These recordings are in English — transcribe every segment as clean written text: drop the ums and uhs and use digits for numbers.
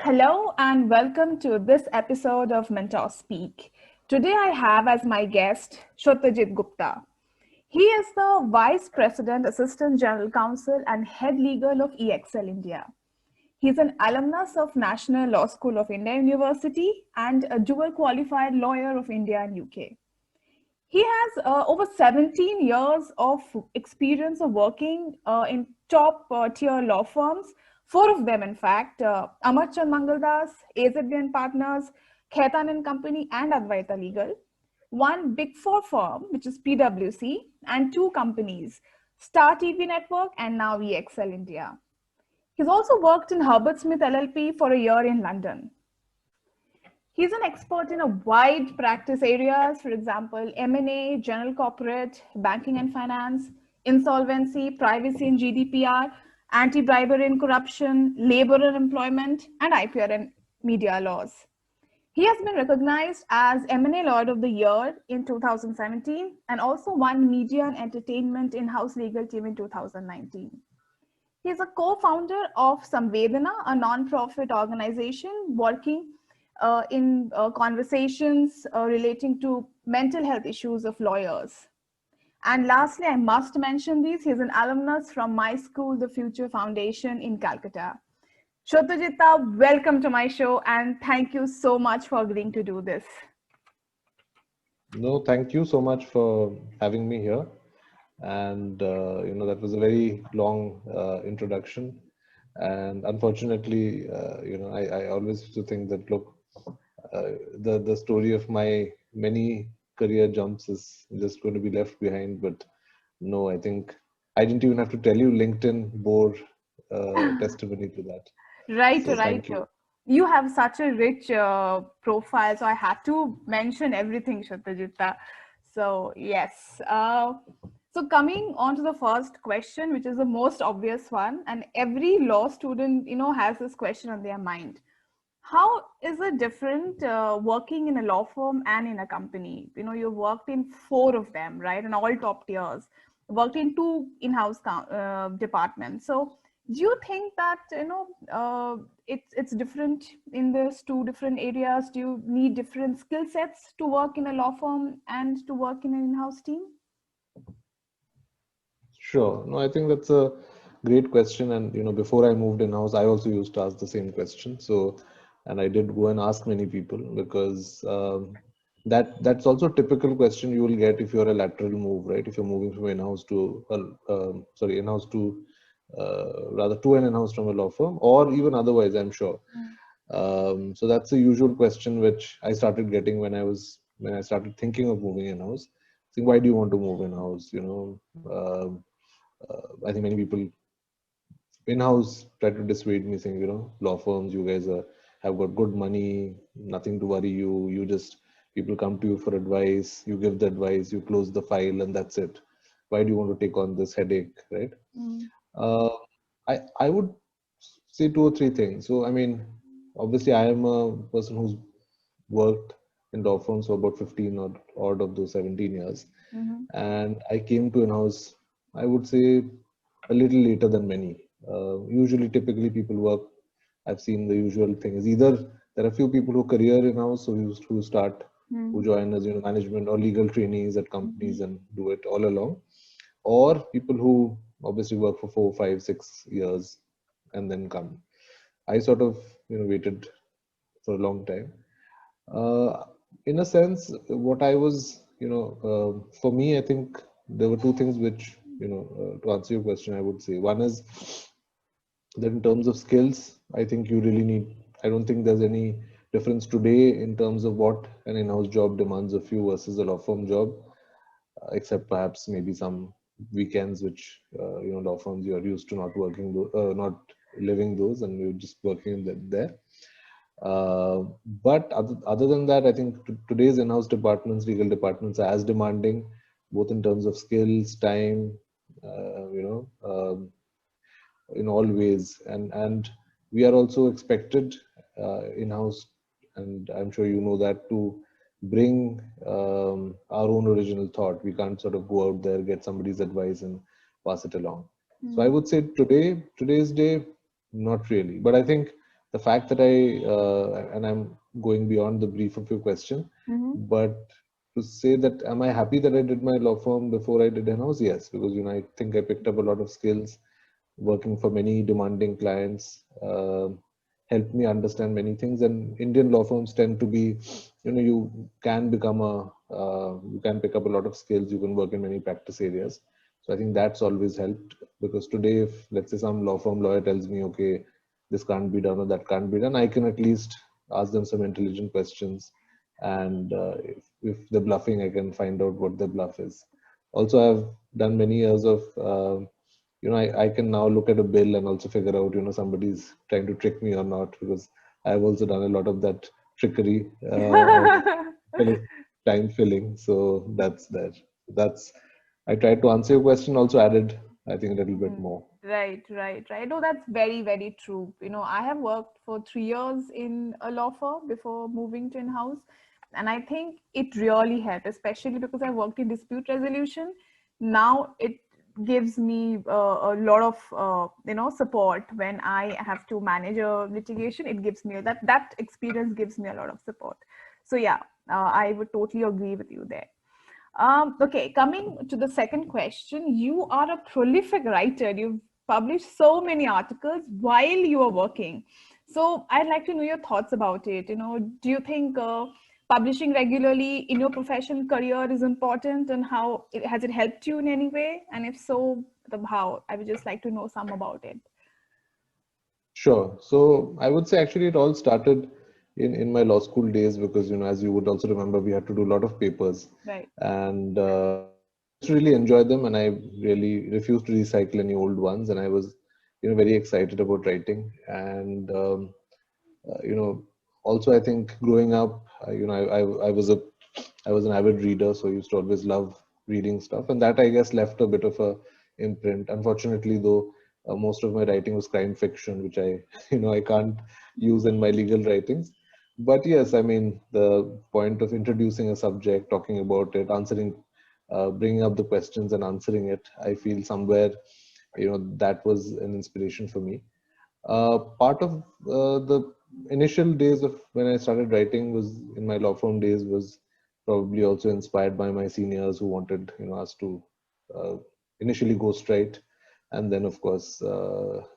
Hello and welcome to this episode of Mentor Speak. Today I have as my guest Shotajit Gupta. He is the Vice President, Assistant General Counsel, and Head Legal of EXL India. He's an alumnus of National Law School of India University and a dual qualified lawyer of India and UK. He has over 17 years of experience of working in top tier law firms, four of them, in fact, Amarchand Mangaldas, AZB Partners, Khaitan and Company, and Advaita Legal, one big four firm, which is PwC, and two companies, Star TV Network and now EXL India. He's also worked in Herbert Smith LLP for a year in London. He's an expert in a wide practice areas, for example, M&A, general corporate, banking and finance, insolvency, privacy and GDPR, anti-bribery and corruption, labor and employment, and IPR and media laws. He has been recognized as M&A Lawyer of the Year in 2017 and also won Media and Entertainment in-house legal team in 2019. He is a co-founder of Samvedana, a non-profit organization working in conversations relating to mental health issues of lawyers. And lastly, I must mention this, he's an alumnus from my school, the Future Foundation in Calcutta. Shotajita, welcome to my show and thank you so much for agreeing to do this. No, thank you so much for having me here. And, that was a very long introduction. And unfortunately, I always used to think that, look, the story of my many career jumps is just going to be left behind. But no, I think I didn't even have to tell you, LinkedIn bore testimony to that. Right, So right. thank you. You have such a rich profile, so I had to mention everything, Shotajita. So yes. So coming on to the first question, which is the most obvious one, and every law student, has this question on their mind. How is it different working in a law firm and in a company? You worked in four of them, right? And all top tiers, worked in two in-house departments. So do you think that, it's different in these two different areas? Do you need different skill sets to work in a law firm and to work in an in-house team? Sure. No, I think that's a great question. And, before I moved in-house, I also used to ask the same question. So, and I did go and ask many people because that's also a typical question you will get if you're a lateral move, right? If you're moving from in-house to, in-house to, rather to an in-house from a law firm or even otherwise, I'm sure. So that's a usual question which I started getting when I started thinking of moving in-house. Saying, why do you want to move in-house? I think many people in-house try to dissuade me saying, law firms, you guys have got good money, nothing to worry you. People come to you for advice, you give the advice, you close the file and that's it. Why do you want to take on this headache, right? Uh, I would say two or three things. So, I mean, obviously I am a person who's worked in law firms for about 15 or odd of those 17 years. And I came to in-house, I would say, a little later than many. Usually, typically, people work. I've seen the usual thing is either there are a few people who career in-house, so who start, who join as management or legal trainees at companies and do it all along, or people who obviously work for 4, 5, 6 years and then come. I sort of waited for a long time. In a sense, what I was, for me, I think there were two things which, to answer your question, I would say. One is that in terms of skills, I think you really need, I don't think there's any difference today in terms of what an in-house job demands of you versus a law firm job, except perhaps maybe some weekends, which, law firms you're used to not working, not living those and you're just working there. But other than that, I think today's in-house departments, legal departments, are as demanding, both in terms of skills, time, in all ways, and we are also expected in-house, and I'm sure you know that, to bring our own original thought. We can't sort of go out there, get somebody's advice, and pass it along. So I would say today's day, not really. But I think the fact that and I'm going beyond the brief of your question, Mm-hmm. but to say that, am I happy that I did my law firm before I did in-house? Yes, because I think I picked up a lot of skills working for many demanding clients, helped me understand many things. And Indian law firms tend to be, you can become you can pick up a lot of skills. You can work in many practice areas. So I think that's always helped, because today, if let's say some law firm lawyer tells me, okay, this can't be done or that can't be done, I can at least ask them some intelligent questions. And if they're bluffing, I can find out what the bluff is. Also, I've done many years of I can now look at a bill and also figure out, somebody's trying to trick me or not, because I've also done a lot of that trickery of time filling. So that's there. That's, I tried to answer your question, also added, I think, a little bit Mm. more. Right, right, right. No, that's very, very true. I have worked for 3 years in a law firm before moving to in-house, and I think it really helped, especially because I worked in dispute resolution. Now it gives me a lot of support when I have to manage a litigation. It gives me that experience gives me a lot of support. So yeah, I would totally agree with you there. Okay, coming to the second question, you are a prolific writer. You've published so many articles while you are working. So I'd like to know your thoughts about it. Do you think publishing regularly in your professional career is important, and how has it helped you in any way? And if so, how? I would just like to know some about it. Sure. So I would say actually it all started in my law school days, because, as you would also remember, we had to do a lot of papers, Right. and I used to really enjoy them, and I really refused to recycle any old ones. And I was, very excited about writing. And, also I think growing up, I was an avid reader, so I used to always love reading stuff, and that, I guess, left a bit of a imprint. Unfortunately, though, most of my writing was crime fiction, which I, I can't use in my legal writings. But yes, I mean, the point of introducing a subject, talking about it, bringing up the questions and answering it, I feel somewhere, that was an inspiration for me. Part of the initial days of when I started writing was in my law firm days, was probably also inspired by my seniors, who wanted, us to uh, initially ghostwrite, and then of course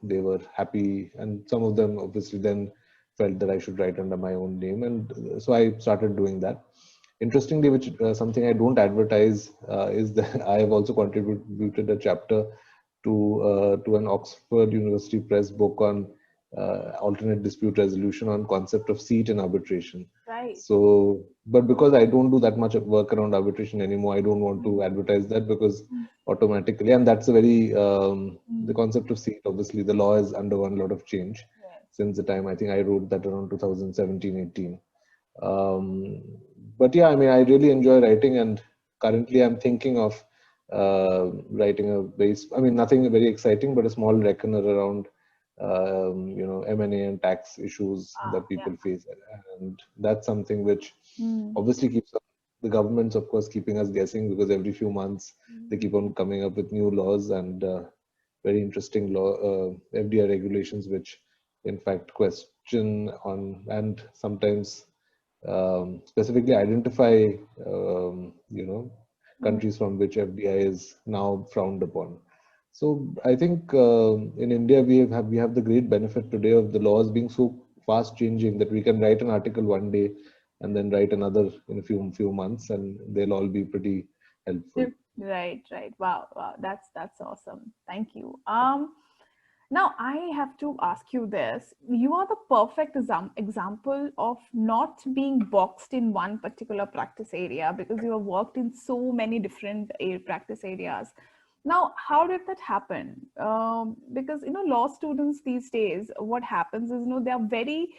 they were happy, and some of them obviously then felt that I should write under my own name, and so I started doing that. Interestingly, which something I don't advertise, is that I have also contributed a chapter to an Oxford University Press book on alternate dispute resolution, on concept of seat in arbitration. Right. So, but because I don't do that much of work around arbitration anymore, I don't want to advertise that, because automatically, and that's a very the concept of seat. Obviously, the law has undergone a lot of change Yes. since the time I think I wrote that around 2017-18. Um, but yeah, I mean, I really enjoy writing, and currently I'm thinking of writing a base. I mean, nothing very exciting, but a small reckoner around M&A and tax issues Ah, that yeah. people face, and that's something which Mm. obviously keeps the government's, of course, keeping us guessing, because every few months they keep on coming up with new laws, and very interesting FDI regulations, which in fact question on, and sometimes specifically identify Mm. countries from which FDI is now frowned upon. So I think in India we have the great benefit today of the laws being so fast changing, that we can write an article one day and then write another in a few months, and they'll all be pretty helpful. Right, right. Wow, wow. That's awesome. Thank you. Now I have to ask you this. You are the perfect example of not being boxed in one particular practice area, because you have worked in so many different practice areas. Now, how did that happen? Because law students these days, what happens is they are very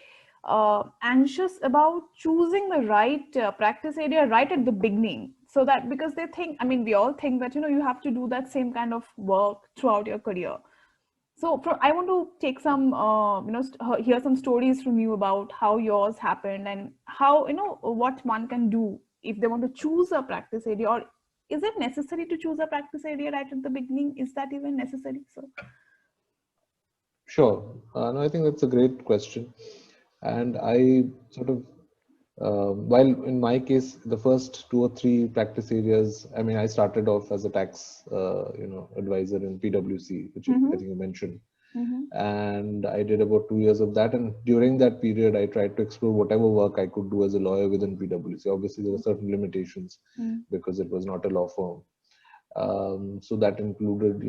anxious about choosing the right practice area right at the beginning, so that because they think, I mean, we all think that you have to do that same kind of work throughout your career. So I want to take some, hear some stories from you about how yours happened, and how, what one can do if they want to choose a practice area, or is it necessary to choose a practice area right at the beginning? Is that even necessary? So, Sure. No, I think that's a great question. And I sort of, while in my case, the first 2 or 3 practice areas, I mean, I started off as a tax, advisor in PwC, which I Mm-hmm. think you mentioned. Mm-hmm. And I did about 2 years of that. And during that period, I tried to explore whatever work I could do as a lawyer within PwC. Obviously, there were certain limitations because it was not a law firm. So that included,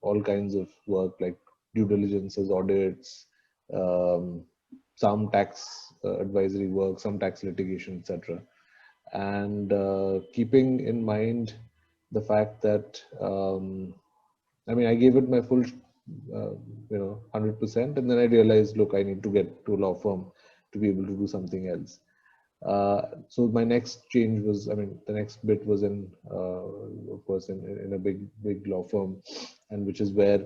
all kinds of work like due diligences, audits, um, some tax advisory work, some tax litigation, etc. And keeping in mind the fact that, I mean, I gave it my full, 100%, and then I realized, look, I need to get to a law firm to be able to do something else. So my next change was, I mean, the next bit was of course, in a big law firm, and which is where,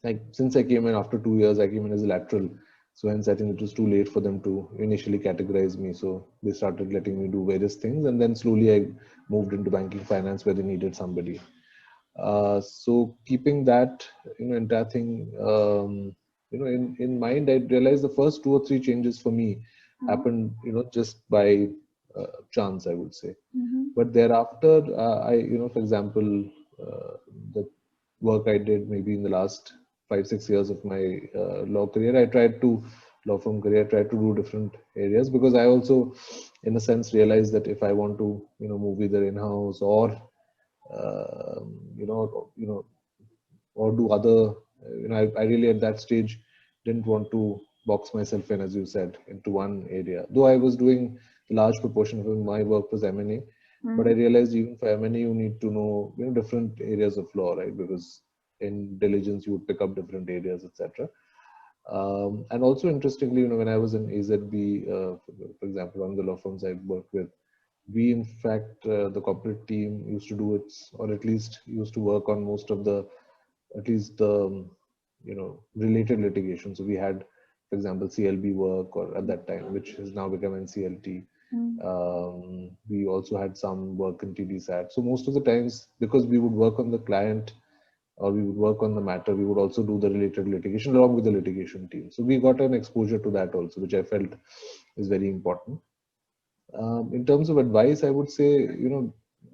like, since I came in after 2 years, I came in as a lateral. So hence, I think it was too late for them to initially categorize me. So they started letting me do various things, and then slowly I moved into banking finance where they needed somebody. So keeping that, entire thing, in mind, I realized the first 2 or 3 changes for me Mm-hmm. happened, just by chance, I would say. Mm-hmm. But thereafter, for example, the work I did maybe in the last 5, 6 years of my law career, law firm career, I tried to do different areas because I also, in a sense, realized that if I want to, move either in-house or, or do other, I really at that stage didn't want to box myself in, as you said, into one area. Though I was doing a large proportion of my work was M&A, but I Mm-hmm. realized even for M&A you need to know, different areas of law, right? Because in diligence you would pick up different areas, etc. And also interestingly, when I was in AZB, for example, one of the law firms I worked with, we in fact the corporate team used to do its, or at least used to work on most of the, at least the, related litigation. So we had, for example, CLB work, or at that time, which has now become NCLT. We also had some work in TDSAT. So most of the times, because we would work on the client or we would work on the matter, we would also do the related litigation along with the litigation team. So we got an exposure to that also, which I felt is very important. In terms of advice, I would say, I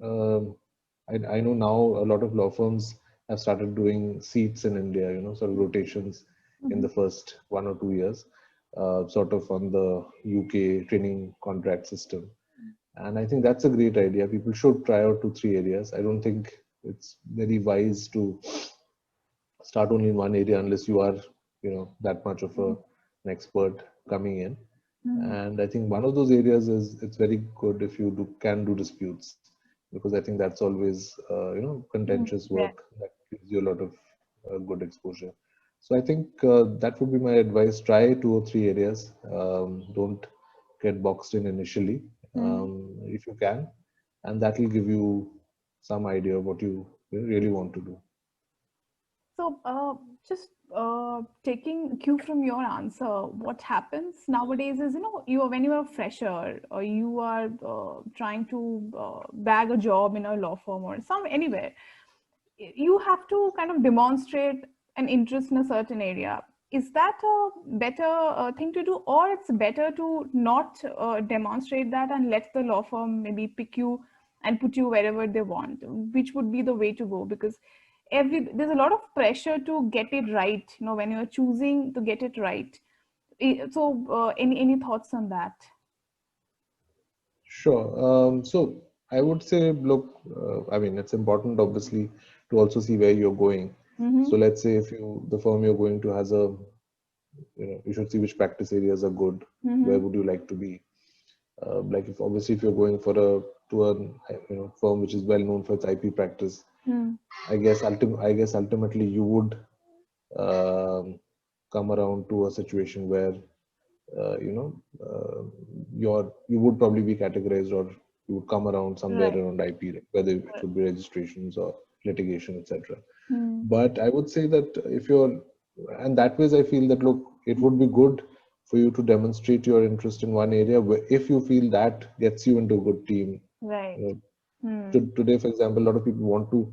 know now a lot of law firms have started doing seats in India, sort of rotations in Mm-hmm. the first 1 or 2 years, sort of on the UK training contract system. And I think that's a great idea. People should try out 2, 3 areas. I don't think it's very wise to start only in one area unless you are, that much of an expert coming in. Mm-hmm. And I think one of those areas is, it's very good if you can do disputes, because I think that's always, contentious Yeah. work that gives you a lot of good exposure. So I think that would be my advice. Try 2 or 3 areas. Don't get boxed in initially, Mm. if you can, and that will give you some idea of what you really want to do. So, just taking cue from your answer, what happens nowadays is, when you are a fresher or you are trying to bag a job in a law firm or some anywhere, you have to kind of demonstrate an interest in a certain area. Is that a better thing to do, or it's better to not demonstrate that and let the law firm maybe pick you and put you wherever they want? Which would be the way to go? Because there's a lot of pressure to get it right. When you're choosing to get it right. So, any thoughts on that? Sure. So I would say, look, I mean, it's important, obviously, to also see where you're going. Mm-hmm. So let's say if the firm you're going to has a, you should see which practice areas are good. Mm-hmm. Where would you like to be? Like, if obviously if you're going for a firm which is well known for its IP practice, Mm. I guess ultimately you would um, come around to a situation where, uh, you know you would probably be categorized, or you would come around somewhere Right. around IP, right? Whether it Right. would be registrations or litigation, etc. Mm. But I would say that if you're, and that ways I feel that, look, it would be good for you to demonstrate your interest in one area if you feel that gets you into a good team. Right. You know, Mm. today, for example, a lot of people want to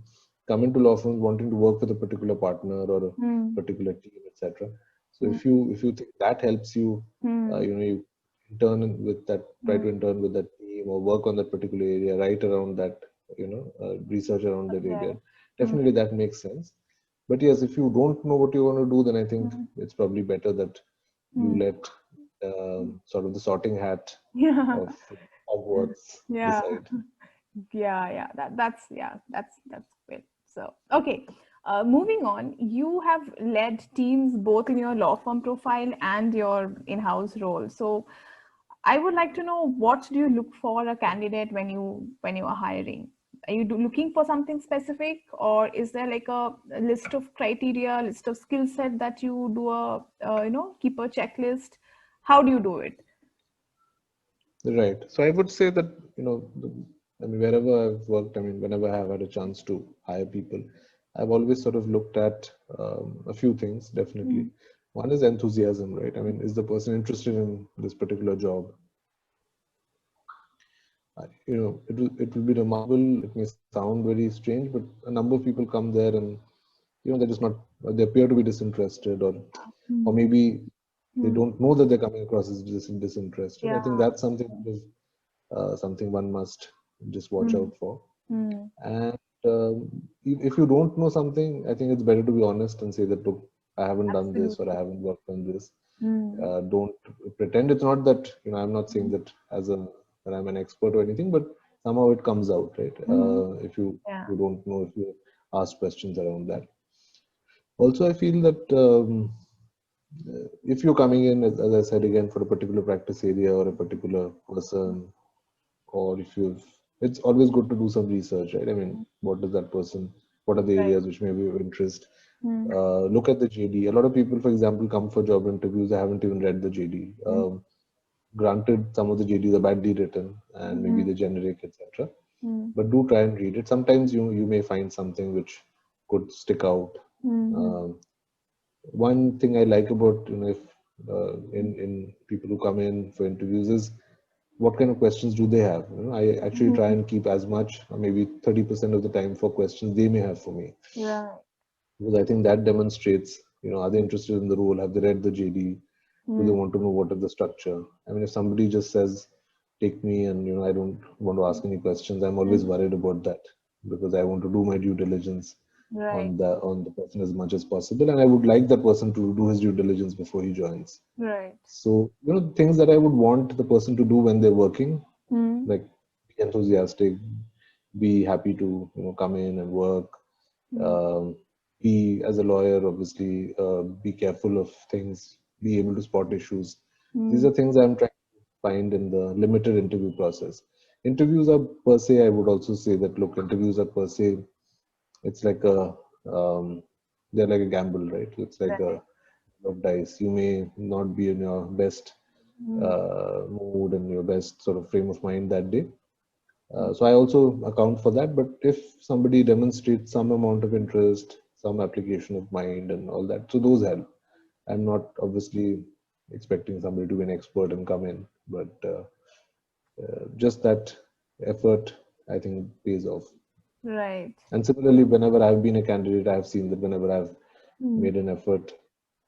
come into law firms wanting to work with a particular partner or a Hmm. particular team, etc. So Hmm. if you think that helps you, Hmm. you try to intern with that team or work on that particular area, write around that, research around that Okay. area. Hmm. Definitely that makes sense. But yes, if you don't know what you want to do, then I think Hmm. it's probably better that you Hmm. let sort of the sorting hat Yeah. of Hogwarts Yeah. decide. Yeah. That's great. So, okay. Moving on, you have led teams both in your law firm profile and your in-house role. So, I would like to know, what do you look for a candidate when you are hiring? Are you looking for something specific, or is there like a list of criteria, list of skill set that you do keep a checklist? How do you do it? Right. So I would say that, I mean, wherever I've worked, I mean, whenever I've had a chance to hire people, I've always sort of looked at a few things, definitely. Mm, One is enthusiasm, right? I mean, is the person interested in this particular job? It will be remarkable. It may sound very strange, but a number of people come there and, they're just not, they appear to be disinterested, or mm, maybe they mm. don't know that they're coming across as disinterested. I Yeah. think that's something one must just watch Mm, out for. mm. And if you don't know something, I think it's better to be honest and say that, look, I haven't done this or I Absolutely. haven't worked on this. Mm, Don't pretend. It's not that, I'm not saying mm, that that I'm an expert or anything, but somehow it comes out, right? mm. If Yeah. you don't know, if you ask questions around that. Also, I feel that if you're coming in, as I said again, for a particular practice area or a particular person, or if you've, it's always good to do some research, right? I mean, what are the Right. areas which may be of interest? Mm, Look at the JD. A lot of people, for example, come for job interviews, they haven't even read the JD. mm, Granted, some of the JDs are badly written and maybe mm, they're generic, etc. mm, But do try and read it. Sometimes you may find something which could stick out. mm, Um, One thing I like about, if in people who come in for interviews is what kind of questions do they have. I actually try mm. and keep as much, or maybe 30% of the time, for questions they may have for me, Right. because I think that demonstrates, are they interested in the role, have they read the JD, do they Mm, want to know what is the structure. I mean, if somebody just says take me and, I don't want to ask any questions, I'm always mm. worried about that, because I want to do my due diligence Right. on the person as much as possible, and I would like that person to do his due diligence before he joins. Right. So, things that I would want the person to do when they're working, Mm, like be enthusiastic, be happy to, come in and work, mm, um, be, as a lawyer, obviously, be careful of things, be able to spot issues. These mm. are things I'm trying to find in the limited interview process. Interviews are per se, I would also say that, look, interviews are per se, it's like um, they're like a gamble, right? It's like Right. a of dice. You may not be in your best Mm, mood and your best sort of frame of mind that day. So I also account for that. But if somebody demonstrates some amount of interest, some application of mind and all that, so those help. I'm not obviously expecting somebody to be an expert and come in, but just that effort, I think, pays off. right. And similarly, whenever I've been a candidate, I've seen that whenever I've Mm, made an effort,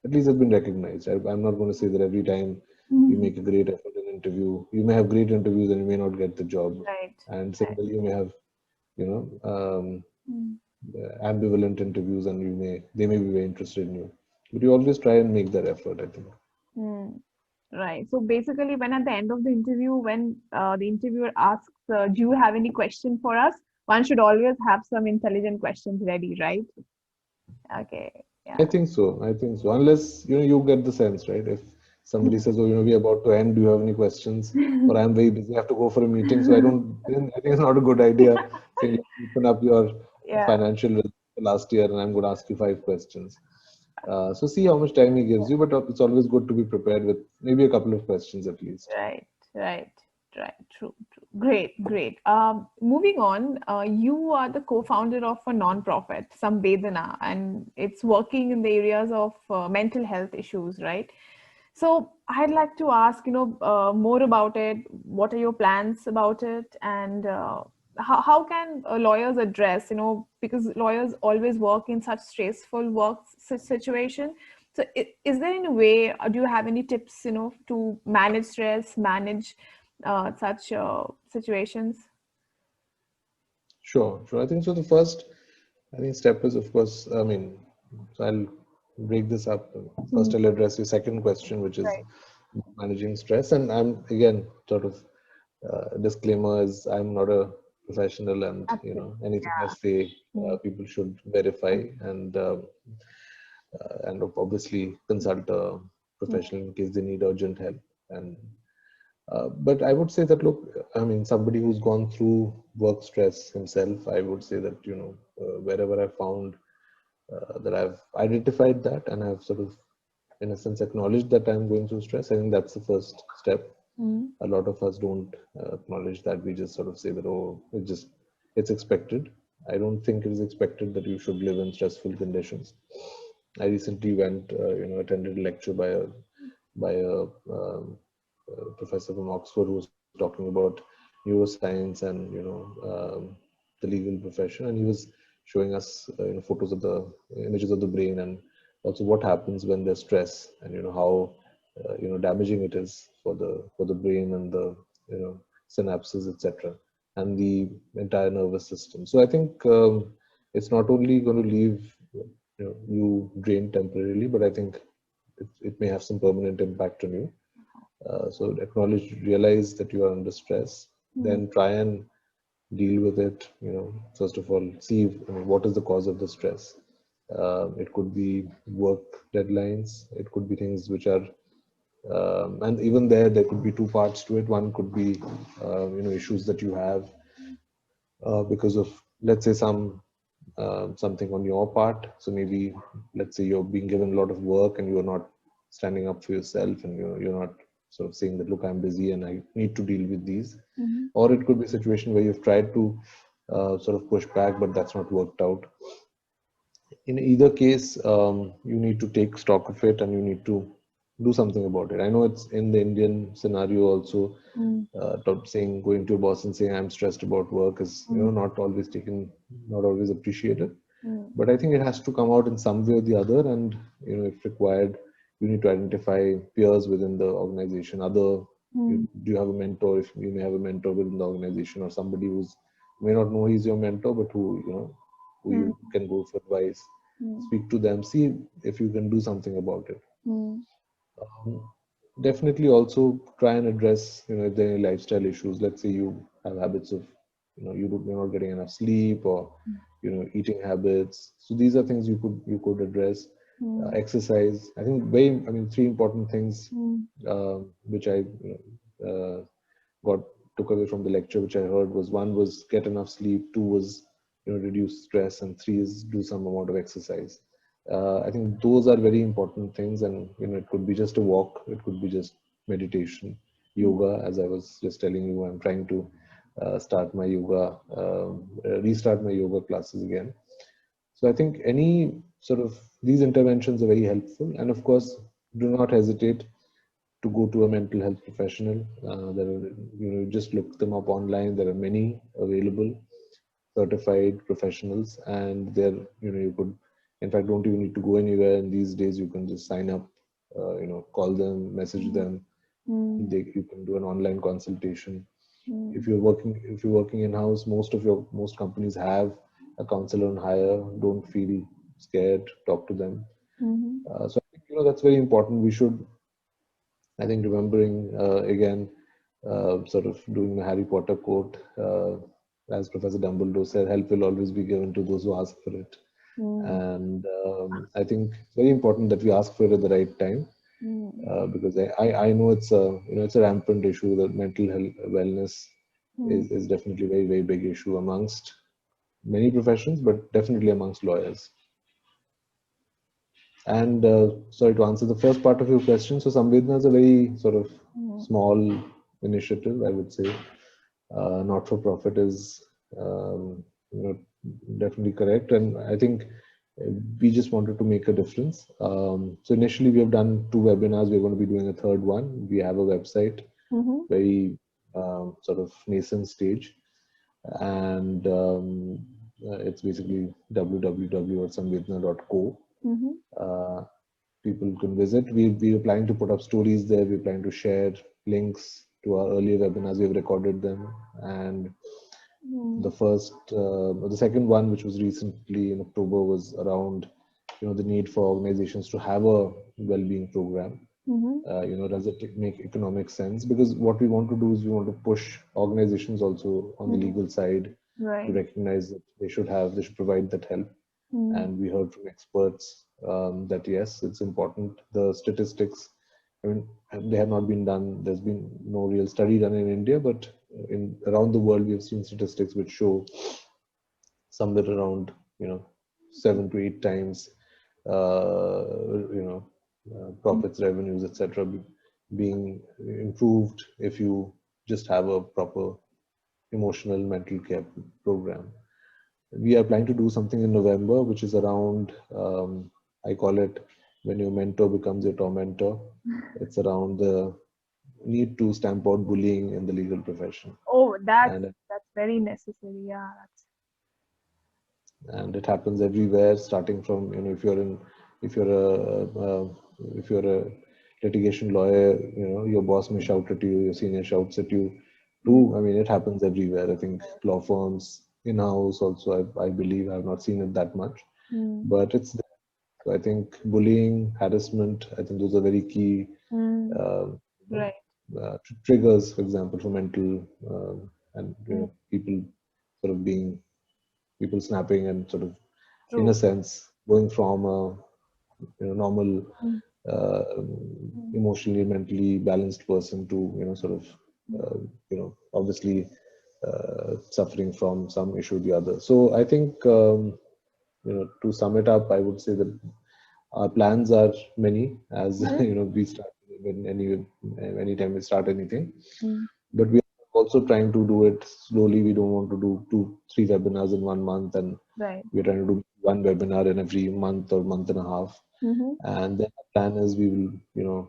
at least it's been recognized. I'm not going to say that every time you mm. make a great effort in an interview, you may have great interviews and you may not get the job. Right. And Right. similarly, you may have, you know, Mm, ambivalent interviews, and they may be very interested in you. But you always try and make that effort, I think. mm. Right. So basically, when at the end of the interview, when the interviewer asks, "Do you have any question for us?" one should always have some intelligent questions ready, right? Okay. I Yeah. think so. I think so. Unless you get the sense, right? If somebody says, "Oh, we're about to end. Do you have any questions?" Or "I'm very busy. I have to go for a meeting." So I don't. Then I think it's not a good idea saying, "Let me open up your Yeah. financial results for last year, and I'm going to ask you 5 questions." So see how much time he gives you, but it's always good to be prepared with maybe a couple of questions at least. Right. Right. Right. True. True. Great. Great. Moving on. You are the co-founder of a non-profit, Samvedana, and it's working in the areas of mental health issues, right? So I'd like to ask, more about it. What are your plans about it? And how can lawyers address, because lawyers always work in such stressful work situation. So is there any way, do you have any tips, to manage stress, manage such situations? Sure. I think so. The first, I think, step is, of course, I mean, so I'll break this up. First, Mm. I'll address your second question, which is Right. managing stress. And I'm, again, sort of disclaimer is I'm not a professional, and Absolutely. anything I say, Mm. people should verify and obviously consult a Mm. professional in case they need urgent help. And but I would say that, look, I mean, somebody who's gone through work stress himself, I would say that, wherever I found that I've identified that and I've sort of, in a sense, acknowledged that I'm going through stress, I think that's the first step. Mm. A lot of us don't acknowledge that. We just sort of say that, oh, it's expected. I don't think it is expected that you should live in stressful conditions. I recently went, attended a lecture by a professor from Oxford who was talking about neuroscience and the legal profession, and he was showing us photos of the images of the brain and also what happens when there's stress, and how damaging it is for the brain and the synapses, etc., and the entire nervous system. So I think it's not only going to leave you drained temporarily, but I think it may have some permanent impact on you. So acknowledge, realize that you are under stress, Mm. then try and deal with it. First of all, see what is the cause of the stress. It could be work deadlines. It could be things which are, and even there could be two parts to it. One could be, issues that you have because of, let's say, something on your part. So maybe, let's say, you're being given a lot of work and you're not standing up for yourself, and you're not sort of saying that, look, I'm busy and I need to deal with these. Mhm. Or it could be a situation where you've tried to sort of push back, but that's not worked out. In either case, you need to take stock of it and you need to do something about it. I know it's in the Indian scenario also, Mm. saying, going to a boss and saying I'm stressed about work is Mm. not always appreciated. Mm. But I think it has to come out in some way or the other, and if required, you need to identify peers within the organization. Mm. Do you have a mentor? If you may have a mentor within the organization, or somebody who's may not know he's your mentor, but who Mm. you can go for advice. Mm. Speak to them. See if you can do something about it. Mm. Um, Definitely also try and address, if there are any lifestyle issues. Let's say you have habits of, you're not getting enough sleep, or, eating habits. So these are things you could address. Mm. Exercise. I think three important things Mm. which I got took away from the lecture, which I heard, was one was get enough sleep, two was reduce stress, and three is do some amount of exercise. I think those are very important things, and it could be just a walk, it could be just meditation, Mm. yoga. As I was just telling you, I'm trying to restart my yoga classes again. So I think any sort of these interventions are very helpful, and of course, do not hesitate to go to a mental health professional. There are, just look them up online. There are many available certified professionals, and there, you could, in fact, don't even need to go anywhere. And these days, you can just sign up, call them, message Mm. them. Mm. You can do an online consultation. Mm. If you're working in house, most companies have a counselor on hire. Don't feel scared. Talk to them. Mhm. So I think that's very important. We should, I think, remembering again, sort of doing the Harry Potter quote, as Professor Dumbledore said, help will always be given to those who ask for it. Mm. And I think it's very important that we ask for it at the right time, Mm. because I know it's a rampant issue. That mental health wellness Mm. is definitely a very, very big issue amongst many professions, but definitely amongst lawyers. And sorry, to answer the first part of your question, so Samvedna is a very sort of Mm. small initiative, I would say. Not for profit is you know, definitely correct, and I think we just wanted to make a difference. So initially, we have done 2 webinars. We're going to be doing a third one. We have a website, Mhm. very sort of nascent stage. and it's basically www.samvedna.co. Mm-hmm. Uh, People can visit. We are planning to put up stories there. We're planning to share links to our earlier webinars. We've recorded them, and the second one, which was recently in October, was around the need for organizations to have a well-being program. Mm-hmm. Does it make economic sense? Because what we want to do is we want to push organizations also on the legal side to Right. recognize that they should provide that help. Mm. And we heard from experts that yes, it's important. The statistics, I mean, they have not been done. There's been no real study done in India, but in around the world, we have seen statistics which show somewhere around 7 to 8 times uh, you know profits, revenues, etc. being improved if you just have a proper emotional mental care program. We are planning to do something in November, which is around, I call it when your mentor becomes your tormentor. It's around the need to stamp out bullying in the legal profession. Oh, And that's very necessary. Yeah, that's it happens everywhere, starting from if you're if you're a litigation lawyer, your boss may shout at you, your senior shouts at you too. I mean, it happens everywhere. I think law firms in-house also, I believe, I've not seen it that much, mm. but it's there. So I think bullying, harassment, I think those are very key Mm. uh, you know, Right. triggers, for example, for mental and Mm. people sort of being people snapping and sort of, in a True. sense, going from a normal, Mm. uh, Mm. emotionally, mentally balanced person to sort of obviously suffering from some issue or the other. So I think to sum it up, I would say that our plans are many, as Mm. we start when anytime we start anything, Mm. but we are also trying to do it slowly. We don't want to do 2 3 webinars in 1 month, and Right. we're trying to do one webinar in every month or month and a half. Mm-hmm. And then the plan is we will Mm.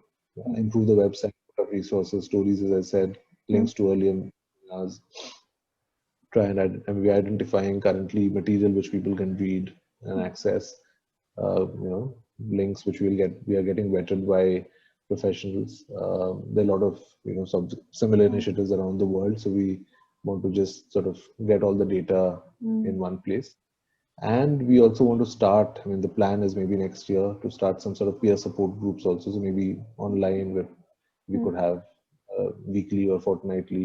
improve the website, put up resources, stories, as I said, Mm. links to earlier webinars. Try and and we're identifying currently material which people can read and access. Links which we are getting vetted by professionals. There are a lot of similar Mm. initiatives around the world, so we want to just sort of get all the data Mm. in one place. And we also want to start, I mean, the plan is maybe next year to start some sort of peer support groups also. So maybe online where we Mm. could have weekly or fortnightly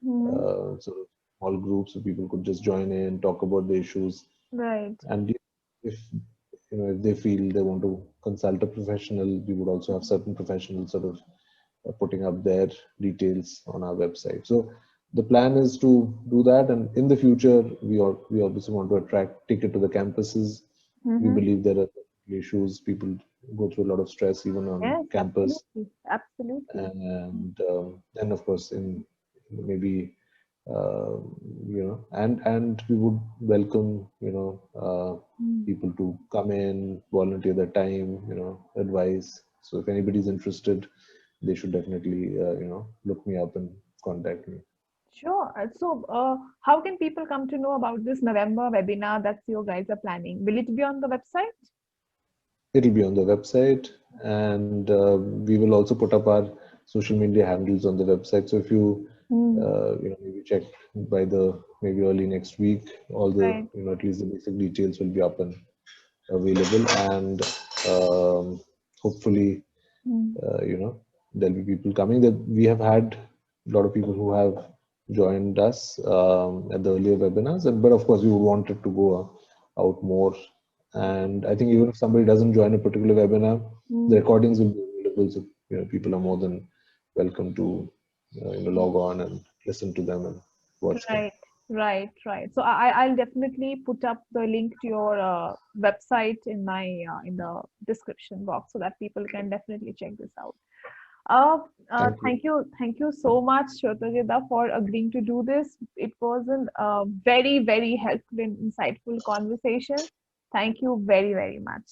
Mm. sort of small groups so people could just join in, talk about the issues. Right. And if if they feel they want to consult a professional, we would also have certain professionals sort of putting up their details on our website. So the plan is to do that, and in the future, we obviously want to take it to the campuses. We Mm-hmm. believe there are issues. People go through a lot of stress even on Yes, campus, absolutely. Absolutely. and then of course in maybe uh, and we would welcome Mm. people to come in, volunteer their time, advice. So if anybody's interested, they should definitely look me up and contact me. Sure. So, how can people come to know about this November webinar that you guys are planning? Will it be on the website? It'll be on the website, and we will also put up our social media handles on the website. So if you Mm. maybe check by the maybe early next week, all the Right. at least the basic details will be up and available, and um, hopefully Mm. there'll be people coming. That we have had a lot of people who have joined us at the earlier webinars, and but of course we would want it to go out more. And I think even if somebody doesn't join a particular webinar, the Mm. recordings will be available, so people are more than welcome to log on and listen to them and watch them. Right, right. So I'll definitely put up the link to your website in my in the description box so that people can definitely check this out. Uh, Thank you. thank you so much, Shrotajita, for agreeing to do this. It was a very, very helpful and insightful conversation. Thank you very, very much.